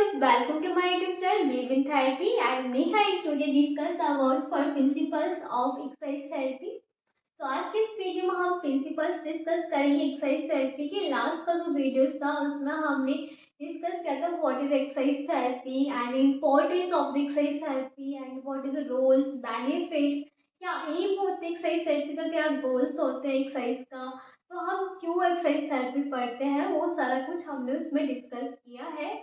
viewers, welcome to my YouTube channel Believe in Therapy. I am Neha and today discuss about for principles of exercise therapy. तो आज के इस video में हम principles discuss करेंगे exercise therapy के। Last का जो वीडियोस था उसमें हमने डिस्कस किया था what is exercise therapy and importance of the exercise therapy and what is the roles benefits, क्या एम होते हैं एक्सरसाइज थेरेपी का, क्या गोल्स होते हैं एक्सरसाइज का, तो हम क्यों एक्सरसाइज थेरेपी पढ़ते हैं, वो सारा कुछ हमने उसमें डिस्कस किया है।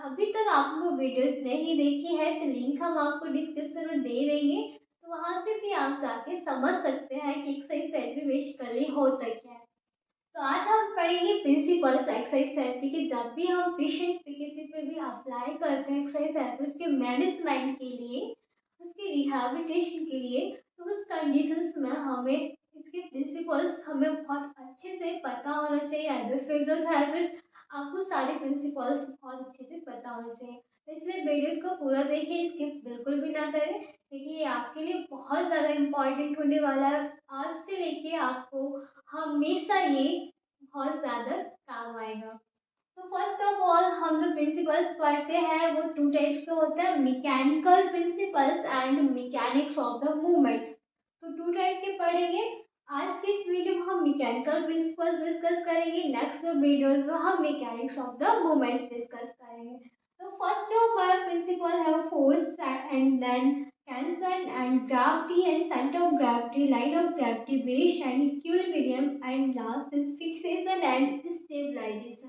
अभी तक आपने वो वीडियोस नहीं देखी है तो लिंक हम आपको डिस्क्रिप्शन में दे देंगे, तो वहाँ से भी आप जाके समझ सकते हैं कि एक्सरसाइज थेरेपी बेसिकली होता क्या है। तो आज हम पढ़ेंगे प्रिंसिपल्स एक्सरसाइज थेरेपी के। जब भी हम पेशेंट पे किसी पे भी अप्लाई करते हैं एक्सरसाइज थेरेपी उसके मैनेजमेंट के लिए, उसके रिहैबिलिटेशन के लिए, तो उस कंडीशंस में हमें इसके प्रिंसिपल्स हमें बहुत अच्छे से पता होना चाहिए। एज ए फिजियोथेरेपिस्ट आपको सारे प्रिंसिपल्स बहुत अच्छे से पता होना चाहिए, तो इसलिए वीडियोस को पूरा देखिए, स्किप बिल्कुल भी ना करें क्योंकि ये आपके लिए बहुत ज़्यादा इम्पॉर्टेंट होने वाला है। आज से लेके आपको हमेशा ये बहुत ज़्यादा काम आएगा। तो फर्स्ट ऑफ ऑल हम जो प्रिंसिपल्स पढ़ते हैं वो टू टाइप्स के होते हैं, mechanical principles and mechanics of the movements. तो टू टाइप के पढ़ेंगे। आज के इस वीडियो में हम मैकेनिकल प्रिंसिपल्स डिस्कस करेंगे, नेक्स्ट वीडियोस में हम mechanics of the movements discuss करेंगे। तो फर्स्ट जो हमारा प्रिंसिपल है force and then tension and gravity and centre of gravity, line of gravity, base and equilibrium and last is fixation and stabilisation.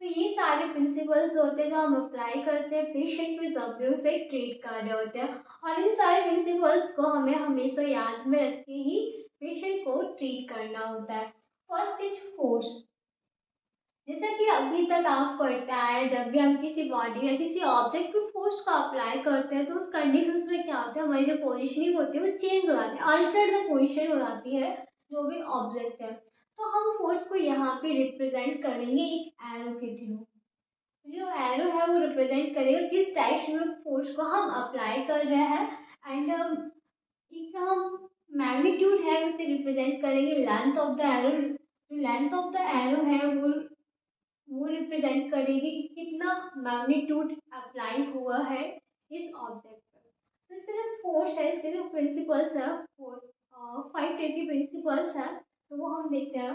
तो ये सारे प्रिंसिपल्स होते हैं जो हम अप्लाई करते हैं पेशेंट में जब भी उसे ट्रीट कर रहे होते हैं, और इन सारे प्रिंसिपल्स को हमें हमेशा याद में रख के ही पेशेंट को ट्रीट करना होता है। First is force. जैसा कि अभी तक आप पढ़ता है, जब भी हम किसी बॉडी या किसी ऑब्जेक्ट पे फोर्स को अप्लाई करते हैं तो उस कंडीशंस में क्या होता है, हमारी जो पोजिशनिंग होती है वो चेंज हो जाती है, अल्टर द पोजिशन हो जाती है जो भी ऑब्जेक्ट है। तो हम फोर्स को यहाँ पे रिप्रेजेंट करेंगे एक एरो के थ्रू। जो एरो है वो रिप्रेजेंट करेगा किस डायरेक्शन में फोर्स को हम अप्लाई कर रहे हैं, एंड एक हम मैग्नीट्यूड है उसे रिप्रेजेंट करेंगे लेंथ ऑफ द एरो। जो लेंथ ऑफ द एरो है वो रिप्रेजेंट करेगी कि कितना मैग्नीट्यूड अप्लाई हुआ है इस ऑब्जेक्ट पर। तो इसका जो फोर्स है, इसके जो प्रिंसिपल्स है, फोर 5 टाइप की प्रिंसिपल्स है, तो वो हम देखते हैं।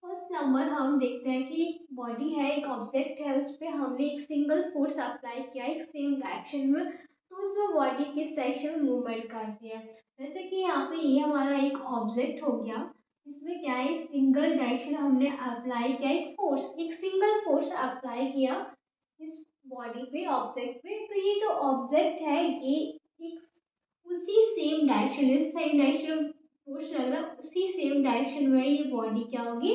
फर्स्ट नंबर हम देखते हैं कि एक बॉडी है, एक ऑब्जेक्ट है, उस पर हमने एक सिंगल फोर्स अप्लाई किया एक सेम डायरेक्शन में, तो उसमें बॉडी किस डायरेक्शन में मूवमेंट करती है। जैसे कि यहाँ पे ये हमारा एक ऑब्जेक्ट हो गया, इसमें क्या है सिंगल डायरेक्शन हमने अप्लाई किया, एक सिंगल फोर्स अप्लाई किया इस बॉडी पे ऑब्जेक्ट पे, तो ये जो ऑब्जेक्ट है ये एक उसी सेम डायरेक्शन, इस सेम डायरेक्शन फोर्स लग रहा है, उसी सेम डायरेक्शन में ये बॉडी क्या होगी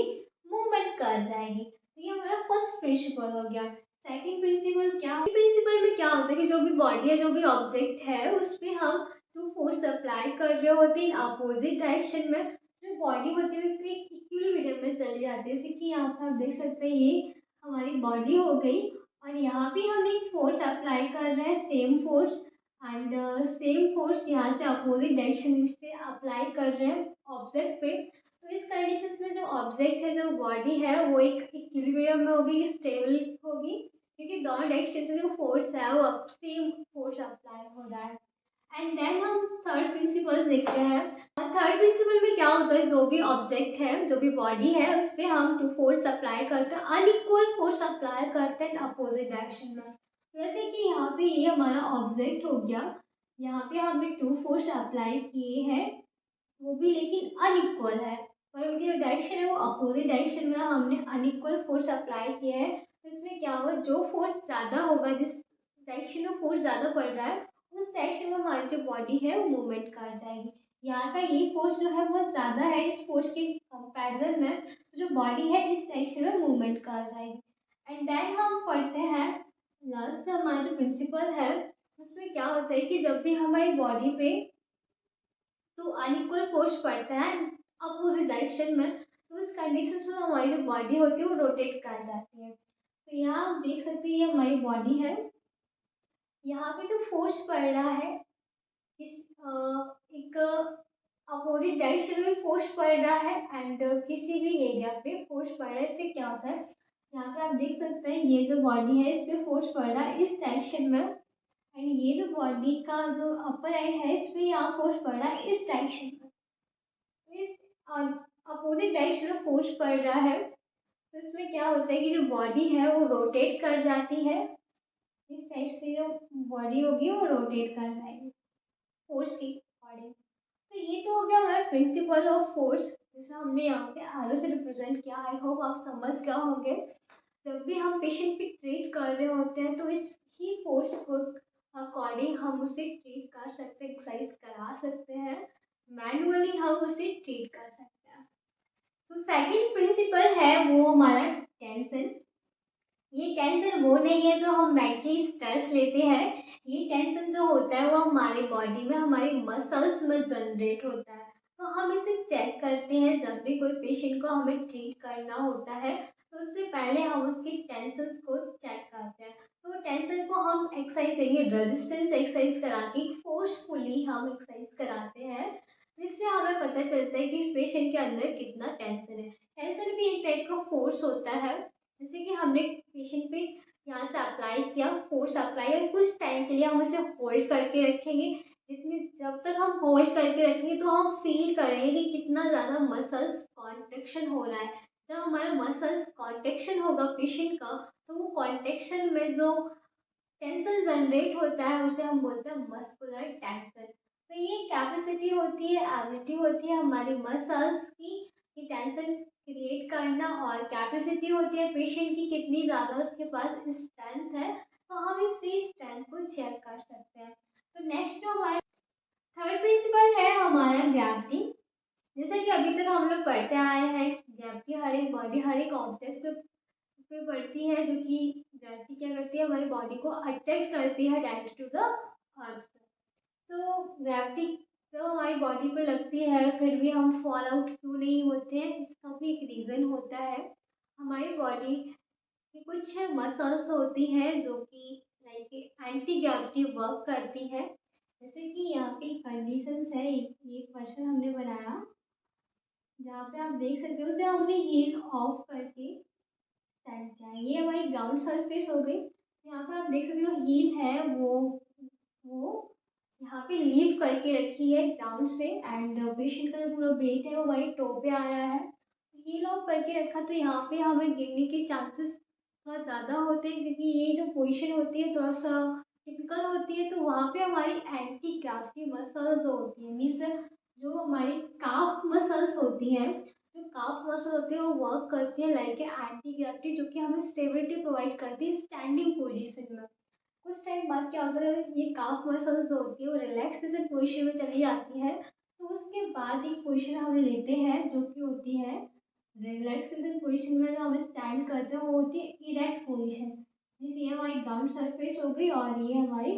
मूवमेंट कर जाएगी। तो ये हमारा फर्स्ट प्रिंसिपल हो गया। सेकंड प्रिंसिपल क्या, प्रिंसिपल में क्या होता है कि जो भी बॉडी है, जो भी ऑब्जेक्ट है, उस पर हम टू फोर्स अप्लाई कर रहे होते हैं अपोजिट डायरेक्शन में। जो बॉडी होती है वो एक इक्विलिब्रियम में चली जाती है, जैसे कि यहाँ पर आप देख सकते हैं ये हमारी बॉडी हो गई, और यहाँ पे हम एक फोर्स अप्लाई कर रहे हैं same force, and same force यहाँ से अपोजिट डायरेक्शन से अप्लाई कर रहे हैं ऑब्जेक्ट पे। तो इस कंडीशन में जो ऑब्जेक्ट है, जो बॉडी है, वो एक इक्विलिब्रियम में होगी, स्टेबल होगी, क्योंकि दोनों डायरेक्शन से जो फोर्स है वो सेम फोर्स अप्लाई हो रहा है। एंड देन हम थर्ड प्रिंसिपल देखते हैं। और थर्ड प्रिंसिपल में क्या होता है, जो भी ऑब्जेक्ट है, जो भी बॉडी है, उस पर हम टू फोर्स अप्लाई करते हैं, अनइक्वल फोर्स अप्लाई करते हैं अपोजिट डायरेक्शन में। जैसे कि यहाँ पे ये हमारा ऑब्जेक्ट हो गया, यहाँ पे हमने टू फोर्स अप्लाई किए हैं, वो भी लेकिन अनइक्वल है, पर उनकी जो डायरेक्शन है वो अपोजिट डायरेक्शन में हमने अनइक्वल फोर्स अप्लाई किया है। तो इसमें क्या होगा, जो फोर्स ज़्यादा होगा, जिस डायरेक्शन में फोर्स ज़्यादा पड़ रहा है, उस डायरेक्शन में हमारी जो बॉडी है वो मूवमेंट कर जाएगी। यहाँ का ये फोर्स जो है बहुत ज़्यादा है इस फोर्स के कंपैरिजन में, तो जो बॉडी है इस डायरेक्शन में मूवमेंट कर जाएगी। एंड देन हम पढ़ते हैं लास्ट हमारा जो प्रिंसिपल है, उसमें क्या होता है कि जब भी हमारी बॉडी पे तो अनइक्वल फोर्स पड़ता है अपोजिट डायरेक्शन में, तो उस कंडीशन में हमारी जो बॉडी होती है वो रोटेट कर जाती है। तो यहाँ आप देख सकते हैं ये हमारी बॉडी है, यहाँ पे जो फोर्स पड़ रहा है इस एक अपोजिट डायरेक्शन में फोर्स पड़ रहा है, एंड किसी भी एरिया पे फोर्स पड़ रहा है, इससे क्या होता है यहाँ पे आप देख सकते हैं ये जो बॉडी है इस पे फोर्स पड़ रहा है इस डायरेक्शन में, एंड ये जो बॉडी का जो अपर एंड है इस पे यहाँ फोर्स पड़ रहा है इस डायरेक्शन में। तो इस अपोजिट डायरेक्शन में फोर्स पड़ रहा है, तो इसमें क्या होता है कि जो बॉडी है वो रोटेट कर जाती है, इस टाइप से जो बॉडी होगी वो रोटेट कर जाएगी फोर्स के अकॉर्डिंग। तो ये तो हो गया हमारा प्रिंसिपल ऑफ फोर्स, जैसे हमने यहाँ पे एरो से रिप्रेजेंट किया। आई होप आप समझ गए होंगे। जब भी हम पेशेंट पे ट्रीट कर रहे होते हैं तो इस ही फोर्स को अकॉर्डिंग हम उसे ट्रीट कर सकते हैं, एक्सरसाइज करा सकते हैं, मैनुअली हम उसे ट्रीट कर सकते हैं। तो सेकंड प्रिंसिपल है वो हमारा टेंशन। ये टेंशन वो नहीं है जो हम मेंटली स्ट्रेस लेते हैं, ये टेंशन जो होता है वो हमारी बॉडी में हमारी मसल्स में जनरेट होता है। तो हम इसे चेक करते हैं जब भी कोई पेशेंट को हमें ट्रीट करना होता है, तो उससे पहले हम उसकी टेंशन को चेक करते हैं। तो टेंशन को हम एक्सरसाइज देंगे, रेजिस्टेंस एक्सरसाइज करा के फोर्सफुली हम एक्सरसाइज कराते हैं, जिससे हमें पता चलता है कि पेशेंट के अंदर कितना टेंशन है। टेंशन भी एक टाइप का फोर्स होता है, जैसे कि हमने पेशेंट पे यहाँ से अप्लाई किया, फोर्स अप्लाई, और कुछ टाइम के लिए हम उसे होल्ड करके रखेंगे। जितने जब तक हम होल्ड करके रखेंगे तो हम फील करेंगे कि कितना ज़्यादा मसल्स कॉन्ट्रेक्शन हो रहा है। जब हमारा मसल्स कॉन्ट्रेक्शन होगा पेशेंट का, तो वो कॉन्ट्रेक्शन में जो टेंशन जनरेट होता है उसे हम बोलते हैं मस्कुलर टेंशन। तो ये कैपेसिटी होती है, एबिलिटी होती है हमारी मसल्स की कि टेंशन क्रिएट करना, और कैपेसिटी होती है पेशेंट की कितनी ज़्यादा उसके पास स्ट्रेंथ है। तो हम इससे स्ट्रेंथ को चेक कर सकते हैं। तो नेक्स्ट जो हमारा थर्ड प्रिंसिपल है हमारा ग्रेविटी। जैसे कि अभी तक हम लोग पढ़ते आए हैं, ग्रेविटी हर एक बॉडी हर एक ऑब्जेक्ट पे पड़ती है, जो कि ग्रेविटी क्या करती है हमारी बॉडी को अट्रैक्ट करती है डायरेक्ट टू द अर्थ। तो ग्रेविटी जब हमारी बॉडी पे लगती है फिर भी हम फॉल आउट क्यों नहीं होते हैं, इसका भी एक रीज़न होता है। हमारी बॉडी की कुछ मसल्स होती हैं जो कि लाइक एंटी ग्रेविटी वर्क करती है। जैसे कि यहाँ पे कंडीशंस है, एक क्वेश्चन हमने बनाया जहाँ पे आप देख सकते हो, उसे हमने हील ऑफ करके सेट किया है। ये हमारी ग्राउंड सरफेस हो गई। यहाँ पे आप देख सकते हो हील है वो यहाँ पे लीव करके रखी है ग्राउंड से, एंड पेशेंट का जो पूरा वेट है वो वही टो पे आ रहा है। हील ऑफ करके रखा तो यहाँ पे हमें गिरने के चांसेस थोड़ा ज़्यादा होते हैं, क्योंकि ये जो पोजीशन होती है थोड़ा सा टिपिकल होती है। तो वहाँ पे हमारी एंटी ग्राविटी मसल्स होती है, मीन्स जो हमारी काफ मसल्स होती हैं, जो काफ मसल होती है वो वर्क करती है लाइक एंटी ग्रेविटी, जो कि हमें स्टेबिलिटी प्रोवाइड करती है स्टैंडिंग पोजीशन में। कुछ टाइम बाद क्या होता है, ये काफ मसल्स जो होती है वो रिलैक्सेशन पोजीशन में चली जाती है। तो उसके बाद एक पोजीशन हम लेते हैं जो कि होती है रिलैक्सेशन पोजीशन में, जो हम स्टैंड करते हैं वो होती है इरेक्ट पोजीशन। मीन्स ये हमारी ग्राउंड सरफेस हो गई और ये हमारी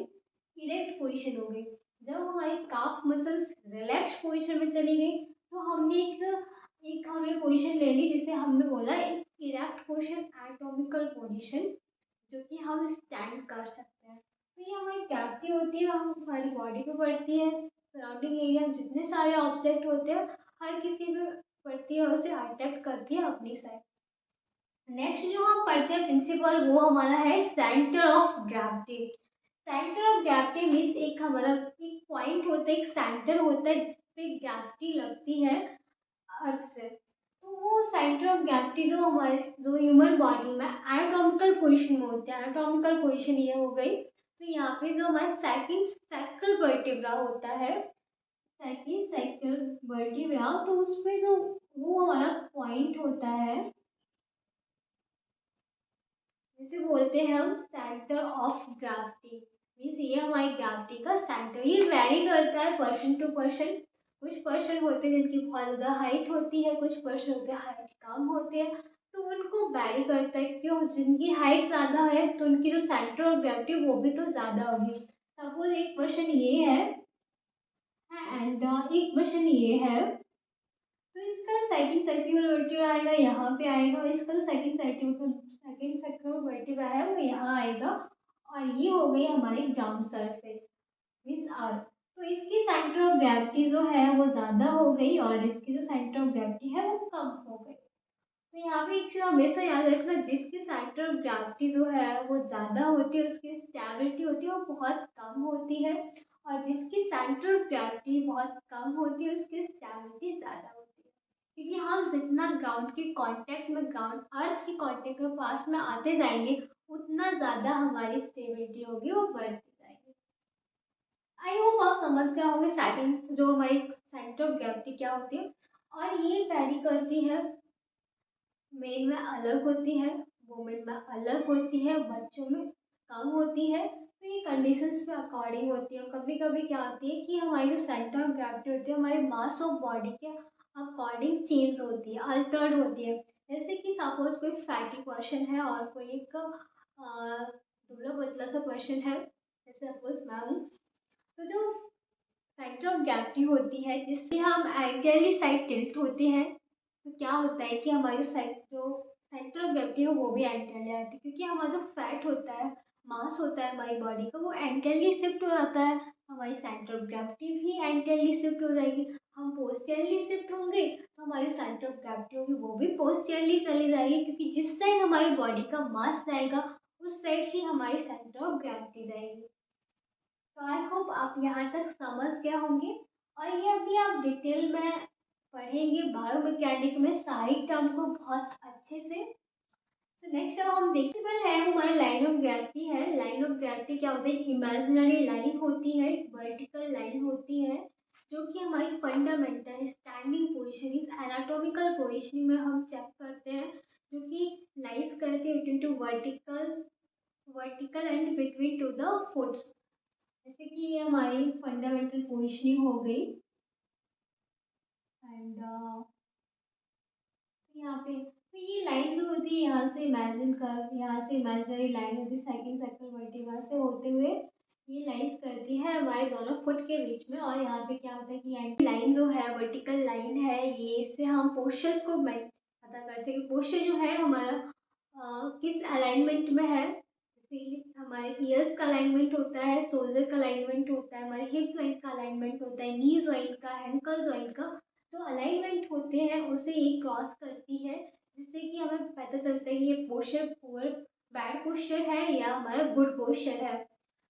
इरेक्ट पोजीशन हो गई। जब हमारी काफ मसल्स रिलैक्स पोजीशन में चली गई तो हमने एक हमें पोजीशन ले ली जिसे हमने बोला एक इरेक्ट पोजीशन, एनाटॉमिकल पोजीशन, जो कि हम स्टैंड कर सकते हैं। तो ये हमारी ग्रेविटी होती है, हम हमारी बॉडी पे पड़ती है, सराउंडिंग एरिया में जितने सारे ऑब्जेक्ट होते हैं हर किसी पे पड़ती है और उसे अट्रैक्ट करती है अपनी साइड। नेक्स्ट जो हम पढ़ते हैं प्रिंसिपल वो हमारा है centre of gravity. Centre of gravity means एक हमारा एक पॉइंट होता है, एक सेंटर होता है जिसपे ग्रेविटी लगती है अर्थ से। तो वो सेंटर ऑफ ग्रेविटी जो हमारे जो ह्यूमन बॉडी में एनाटॉमिकल पोजीशन में होती है, एनाटॉमिकल पोजीशन ये हो गई। तो यहाँ पे जो हमारा सेकंड सैक्रल वर्टिब्रा होता है, सेकंड सैक्रल वर्टिब्रा, तो उसपे जो वो हमारा पॉइंट होता है जिसे बोलते हैं हम सेंटर ऑफ ग्रेविटी। मीन्स ये हमारी ग्रेविटी का सेंटर, ये वेरी करता है पर्सन टू पर्सन। कुछ पर्सन होते हैं जिनकी बहुत ज़्यादा हाइट होती है, कुछ पर्सन होते हैं हाइट कम होते हैं, तो उनको वेरी करता है। क्यों? जिनकी हाइट ज़्यादा है तो उनकी जो सेंटर ऑफ ग्रेविटी वो भी तो ज़्यादा होगी। सपोज एक पर्सन ये है एंड एक पर्सन ये है, तो इसका सेकंड सर्कुलर वर्टिब्रा आएगा यहाँ पे आएगा, और इसका जो सेकंड सर्कुलर वर्टिब्रा है वो यहाँ आएगा, और ये हो गई हमारी ग्राउंड सरफेस मीन्स अर्थ। तो इसकी सेंटर ऑफ ग्रेविटी जो है वो ज़्यादा हो गई और इसकी जो सेंटर ऑफ ग्रेविटी है वो कम हो गई। तो यहाँ पे एक चीज़ हमेशा याद रखना, जिसकी सेंटर ऑफ ग्रेविटी जो है वो ज़्यादा होती है उसकी स्टेबिलिटी होती है वो बहुत कम होती है, और जिसकी सेंटर ऑफ ग्रेविटी बहुत कम होती है उसकी स्टेबिलिटी ज़्यादा होती है। क्योंकि हम जितना ग्राउंड के कांटेक्ट में, ग्राउंड अर्थ के कांटेक्ट में पास में आते जाएंगे उतना ज़्यादा हमारी स्टेबिलिटी होगी वो बढ़ती जाएगी। आई होप आप समझ गए होंगे सेकंड जो हमारी सेंटर ऑफ ग्रेविटी क्या होती है, और ये वैरी करती है, मेल में अलग होती है, वुमेन में अलग होती है, बच्चों में कम होती है। तो ये कंडीशंस पे अकॉर्डिंग होती है। कभी कभी क्या होती है कि हमारी जो सेंटर ऑफ ग्रेविटी होती है हमारे मास ऑफ बॉडी के अकॉर्डिंग चेंज होती है, अल्टर्ड होती है। जैसे कि सपोज कोई फैटी पर्सन है और कोई एक दुबला पतला सा पर्सन है, जैसे सपोज मैं हूँ। तो जो सेंटर ऑफ ग्रेविटी होती है जिससे हम एंटियरली साइड टिल्ट होते हैं, तो क्या होता है कि हमारी साइड जो सेंटर ऑफ ग्रेविटी है वो भी एंटियरली आती है, क्योंकि हमारा जो फैट होता है, मास होता है हमारी बॉडी का, वो एंटियरली शिफ्ट हो जाता है। हमारी सेंटर ऑफ ग्रेविटी भी एंटियरली शिफ्ट हो जाएगी। हम पोस्टियरली शिफ्ट होंगे तो हमारी सेंटर ऑफ ग्रेविटी होगी वो भी पोस्टियरली चली जाएगी, क्योंकि जिस साइड हमारी बॉडी का मास जाएगा उस साइड ही हमारी सेंटर ऑफ ग्रेविटी जाएगी। तो आई होप आप यहाँ तक समझ गए होंगे, और ये अभी आप डिटेल में पढ़ेंगे बायोमैकेनिक में सारी टर्म को बहुत अच्छे से। तो नेक्स्ट अब हम देखते है हमारी लाइन ऑफ ग्रेविटी है। लाइन ऑफ ग्रेविटी क्या होता है, एक इमेजिनरी लाइन होती है, एक वर्टिकल लाइन होती है, जो कि हमारी फंडामेंटल स्टैंडिंग पोजिशन इस एनाटॉमिकल पोजिशनिंग में हम चेक करते हैं, जो कि लाइज करते हैं between two vertical and between two the foots. जैसे कि ये हमारी फंडामेंटल पोजिशनिंग हो गई, एंड यहाँ पे तो ये लाइन जो होती है यहाँ से इमेजिन कर, यहाँ से इमेजिनरी लाइन होती है सेकंड सर्कल वर्टिकल से होते हुए ये लाइंस करती है हमारे दोनों फुट के बीच में। और यहाँ पे क्या होता है कि लाइन जो है वर्टिकल लाइन है, ये इससे हम पोस्चर्स को पता करते हैं कि पोस्चर जो है हमारा किस अलाइनमेंट में है। जैसे हमारे ईयर्स का अलाइनमेंट होता है, शोल्डर का अलाइनमेंट होता है, हमारे हिप जॉइंट का अलाइनमेंट होता है, नी जॉइंट का, एंकल जॉइंट का जो अलाइनमेंट होते हैं उसे ये क्रॉस करती है, जिससे कि हमें पता चलता है कि ये पोस्चर पुअर बैड पोस्चर है या हमारा गुड पोस्चर है।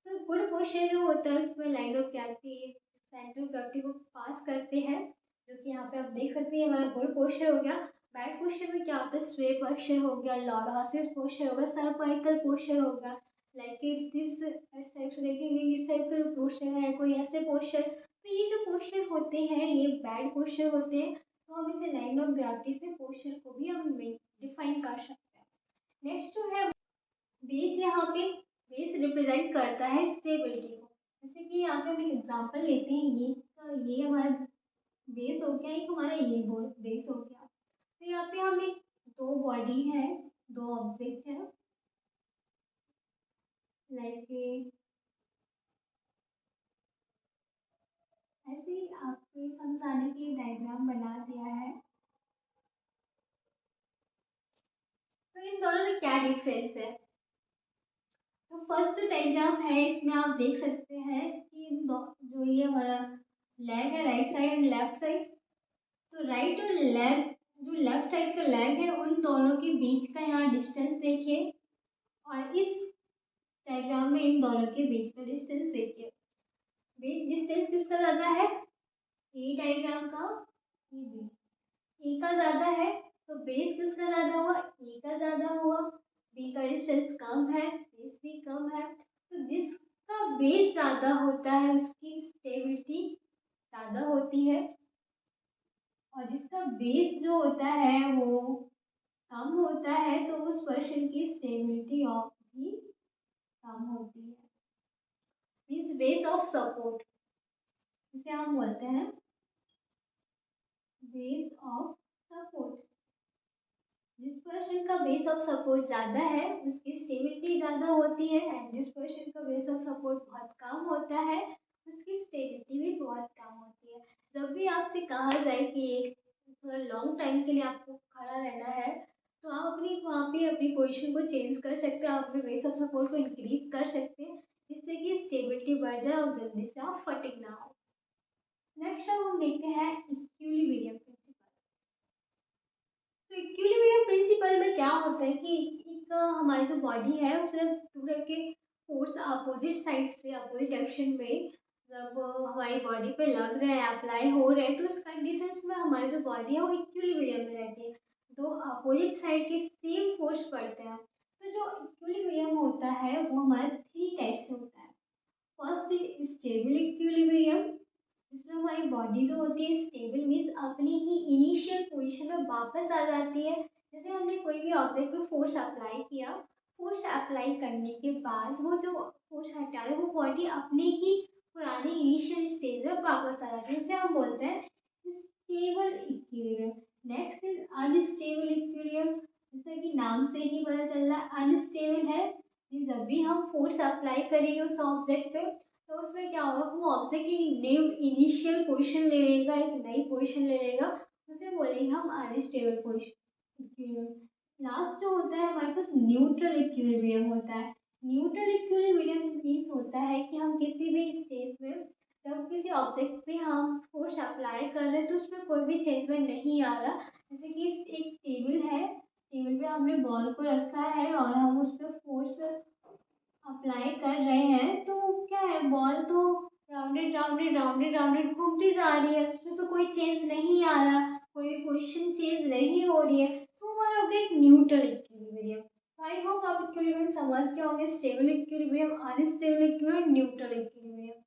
तो गुड पोस्चर जो होता है उसमें line of gravity centre of gravity को पास करते हैं, जो कि यहाँ पे आप देख सकते हैं हमारा गुड पोस्चर हो गया। बैड पोस्चर में क्या होता है, स्वे पोस्चर हो गया, लॉर्ड पोस्चर होगा, सर्वाइकल पोस्चर होगा। लाइक दिस इस टाइप से देखेंगे, इस टाइप का पोस्चर है, कोई ऐसे पोस्चर। तो ये जो पोस्चर होते हैं ये बैड पोस्चर होते हैं, तो हम इसे लाइन ऑफ ग्रेविटी से पोस्चर को भी हम डिफाइन कर सकते हैं। नेक्स्ट जो है बेस, यहाँ पे बेस रिप्रेजेंट करता है स्टेबिलिटी को। जैसे कि यहाँ पे हम एक एग्जांपल लेते हैं, ये तो ये हमारा बेस हो गया, एक हमारा ये बेस हो गया। तो यहाँ पे हम एक दो बॉडी है, दो ऑब्जेक्ट है, लाइक ऐसे ही आपको समझाने के लिए डायग्राम बना दिया है। तो इन दोनों में क्या डिफरेंस है, तो फर्स्ट जो डायग्राम है इसमें आप देख सकते हैं कि इन दो जो ये हमारा लेग है, right side and left side, तो राइट और लेफ्ट जो लेफ्ट साइड का लेग है उन दोनों के बीच का यहाँ डिस्टेंस देखिए, और इस डायग्राम में इन दोनों के बीच का डिस्टेंस देखिए। बीच डिस्टेंस किसका ज़्यादा है, ए डायग्राम का, ये बी, ए का ज़्यादा है, तो बेस किसका ज़्यादा हुआ, ए का ज़्यादा हुआ। बी का डिस्टेंस कम है, बेस भी कम है, तो जिसका बेस ज़्यादा होता है उसकी स्टेबिलिटी ज़्यादा होती है, और जिसका बेस जो होता है वो कम होता है तो उस पर्सन की स्टेबिलिटी ऑफ भी कम होती है। मीन्स बेस ऑफ सपोर्ट, जिसे हम बोलते हैं बेस ऑफ सपोर्ट। जिस पर्सन का बेस ऑफ सपोर्ट ज़्यादा है उसकी स्टेबिलिटी ज़्यादा होती है, एंड जिस पर्सन का बेस ऑफ सपोर्ट बहुत कम होता है उसकी स्टेबिलिटी भी बहुत कम होती है। जब भी आपसे कहा जाए कि एक थोड़ा लॉन्ग टाइम के लिए आपको खड़ा रहना है, तो आप अपनी वहाँ पे अपनी पोजीशन को चेंज कर सकते हैं, आप अपने बेस ऑफ सपोर्ट को इंक्रीज कर सकते हैं, जिससे कि स्टेबिलिटी बढ़ जाए और जल्दी से आप फटिंग ना हो। नेक्स्ट अब हम देखते हैं इक्विलिब्रियम प्रिंसिपल। तो तो इक्विलिब्रियम प्रिंसिपल में क्या होता है कि एक हमारी जो बॉडी है उसमें टू टाइप के फोर्स अपोजिट साइड से अपोजिट डायरेक्शन में जब हमारी बॉडी पे लग रहे हैं अप्लाई हो रहे हैं तो उस कंडीशंस में हमारी जो बॉडी है वो इक्विलिब्रियम में रहती है। दो अपोजिट साइड के सेम फोर्स पड़ते हैं। तो जो इक्विलिब्रियम होता है वो हमारा थ्री टाइप से होता है। फर्स्ट इज स्टेबल इक्विलिब्रियम, जिसमें हमारी बॉडी जो होती है स्टेबल मीन्स अपनी ही इनिशियल पोजीशन में वापस आ जाती है। जैसे हमने कोई भी ऑब्जेक्ट पे फोर्स अप्लाई किया, फोर्स अप्लाई करने के बाद वो जो फोर्स हटा है वो बॉडी अपने ही पुराने इनिशियल स्टेज में वापस आ जाती है, उसे हम बोलते हैं stable equilibrium. Next is unstable equilibrium, जैसे कि नाम से ही पता चल रहा है अनस्टेबल है कि जब भी हम फोर्स अप्लाई करेंगे उस ऑब्जेक्ट पे तो उसमें क्या होगा वो ऑब्जेक्ट की न्यू इनिशियल पोजीशन ले लेगा, एक नई पोजीशन ले लेगा, उसे बोलेंगे हम अनस्टेबल पोजीशन। लास्ट जो होता है हमारे पास न्यूट्रल इक्विलिब्रियम होता है। न्यूट्रल इक्विलिब्रियम मीन्स होता है कि हम किसी भी स्टेज में जब किसी ऑब्जेक्ट पे हम फोर्स अप्लाई कर रहे हैं तो उसमें कोई भी चेंजमेंट नहीं आ रहा। जैसे कि एक टेबल है, टेबल पे हमने बॉल को रखा है और हम उस पर फोर्स अप्लाई कर रहे हैं तो क्या है बॉल तो राउंडेड राउंडेड राउंडेड राउंडेड घूमती जा रही है, उसमें तो कोई चेंज नहीं आ रहा, कोई भी पोजीशन चेंज नहीं हो रही है, तो हमारा हो गया एक न्यूट्रल इक्विलिब्रियम। आई होप आप इक्विलिब्रियम समझ के होंगे, stable equilibrium, unstable equilibrium, neutral equilibrium.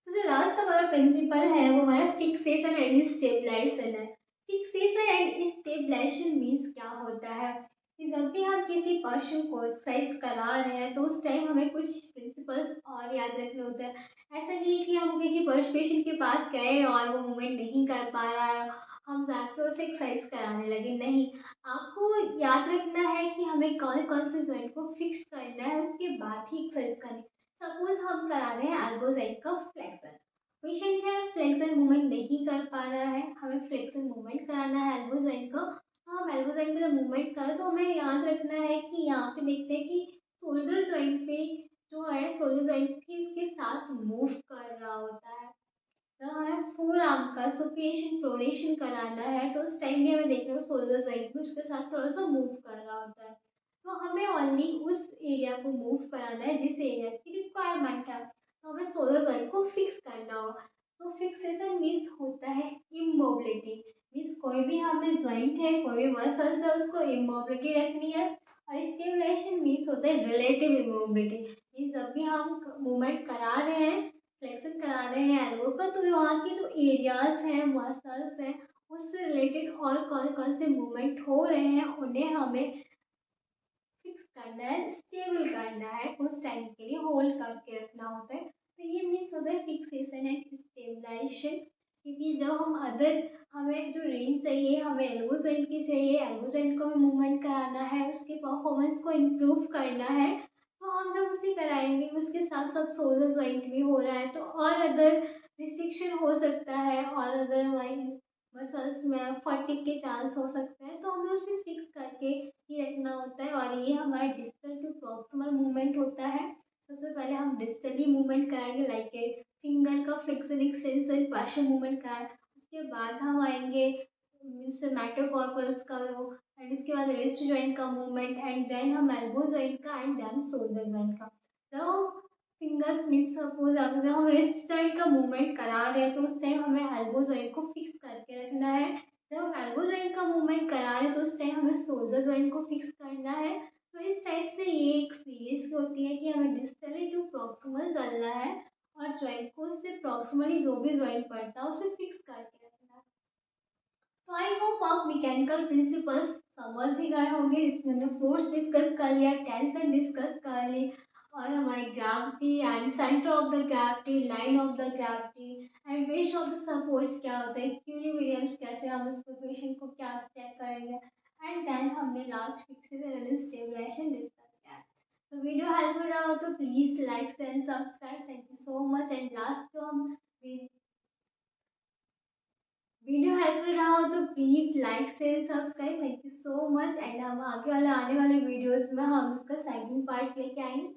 तो जो लास्ट हमारा प्रिंसिपल है वो हमारा फिक्सेशन एंड स्टेबलाइजेशन है। फिक्सेशन एंड स्टेबलाइजेशन मीन्स क्या होता है कि जब भी हम किसी पर्सन को एक्सरसाइज करा रहे हैं तो उस टाइम हमें कुछ प्रिंसिपल्स और याद रखने होते हैं। ऐसा नहीं है कि हम किसी पेशेंट के पास गए और वो मूवमेंट नहीं कर पा रहा है हम जाके उसे एक्सरसाइज कराने लगे, नहीं। आपको याद रखना है कि हमें कौन कौन से जॉइंट को फिक्स करना है उसके बाद ही एक्सरसाइज करनी। सपोज हम करा रहे हैं एल्बो जॉइंट का फ्लेक्सर, पेशेंट है फ्लेक्सर मूवमेंट नहीं कर पा रहा है, हमें फ्लेक्सर मूवमेंट कराना है एल्बो जॉइंट का। तो हम एल्बो जॉइंट का जब मूवमेंट करें तो हमें याद रखना है कि यहाँ पे देखते हैं कि शोल्डर जॉइंट पे जो है शोल्डर जॉइंट भी इसके साथ मूव कर रहा होता है। तो हमें फोर आर्म का सुपिएशन प्रोनेशन कराना है तो उस टाइम भी हमें देखना है शोल्डर जॉइंट भी उसके साथ थोड़ा सा मूव कर रहा होता है। तो हमें ओनली उस एरिया को मूव कराना है जिस एरिया की रिक्वायरमेंट है, तो हमें शोल्डर जॉइंट को फिक्स करना हो। तो फिक्सेशन मीन्स होता है इमोबिलिटी, मीन्स कोई भी हमें जॉइंट है कोई भी मसल्स है उसको इमोबिलिटी रखनी है। और स्टेबलाइजेशन मीन्स होता है रिलेटिव इमोबिलिटी, मीन्स जब भी हम मूवमेंट करा रहे हैं फ्लेक्शन करा रहे हैं एल्बो का तो वहाँ के जो एरियाज हैं मसल्स हैं उससे रिलेटेड और कौन कौन से मूवमेंट हो रहे हैं उन्हें हमें फिक्स करना है, स्टेबल करना है, उस टाइम के लिए होल्ड करके रखना होता है। तो ये मीन्स होता है फिक्सेशन एंड स्टेबलाइजेशन। क्योंकि जब हम अदर हमें जो रेंज चाहिए हमें एल्बो जॉइंट की चाहिए, एल्बो जॉइंट को हमें मूवमेंट कराना है उसके परफॉर्मेंस को इम्प्रूव करना है, तो हम जब उसे कराएंगे उसके साथ साथ शोल्डर जॉइंट भी हो रहा है तो और अदर रिस्ट्रिक्शन हो सकता है और अदर हमारी मसल्स में फटीग के चांस हो सकते हैं, तो हमें उसे फिक्स करके ही रखना होता है। और ये हमारे डिस्टल टू प्रॉक्सिमल मूवमेंट होता है। सबसे पहले हम डिस्टली मूवमेंट कराएंगे लाइक फिंगर का फ्लेक्शन एक्सटेंशन पार्शियल मूवमेंट कराएं, उसके बाद हम आएंगे मेटाकॉर्पस का वो, एंड उसके बाद रिस्ट जॉइंट का मूवमेंट एंड देन हम एल्बो जॉइंट का एंड देन शोल्डर जॉइंट का। तो फिंगर्स मीन्स सपोज अगर हम रिस्ट जॉइंट का मूवमेंट करा रहे हैं तो उस टाइम हमें एल्बो जॉइंट को फिक्स करके रखना है। जब हम एल्बो जॉइंट का मूवमेंट करा रहे हैं तो उस टाइम हमें शोल्डर जॉइंट को फिक्स करना है। तो इस टाइप से ये एक सीरीज होती है कि हमें डिस्टली टू प्रॉक्सिमल चलना है और जॉइंट को उससे प्रॉक्सिमली जो भी जॉइंट पड़ता है उसे फिक्स करके रखना है। तो आई होप आप मैकेनिकल प्रिंसिपल्स समझ ही गए होंगे। इसमें हमने फोर्स डिस्कस कर लिया, टेंशन डिस्कस कर ली और हमारी gravity and centre of the gravity, line of the gravity and base of the supports क्या होता है, इक्विलिब्रियम्स कैसे हम उस प्रोपोर्शन को क्या चेक करेंगे एंड देन हमने last fixation and stabilisation discuss किया। तो वीडियो हेल्पफुल रहा हो तो please like and subscribe, thank you so much. And last जो हम वीडियो हेल्पफुल रहा हो तो please like share subscribe, thank you so much. And हम आगे वाले आने वाले वीडियोस में हम इसका सेकंड पार्ट लेके आएंगे।